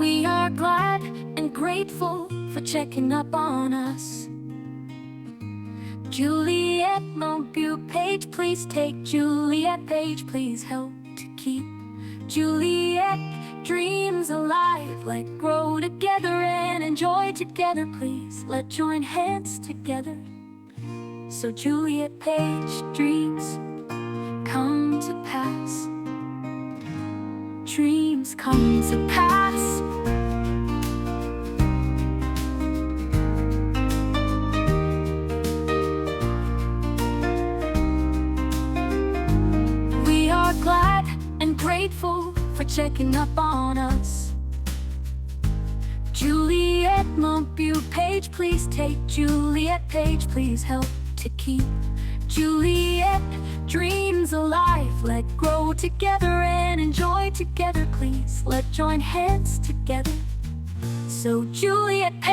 We are glad and grateful for checking up on us. Juliet Mobile Page, please take Juliet Page, please help to keep Juliet dreams alive. Let's grow together and enjoy together, please. Let's join hands together so Juliet Page dreams come to pass. Dreams come to pass. We are glad and grateful for checking up on us. Juliet Mobile Page, please take Juliet Page, please help to keep Juliet dreams alive. Let's grow together and enjoy together, please. Let's join hands together so Juliet Page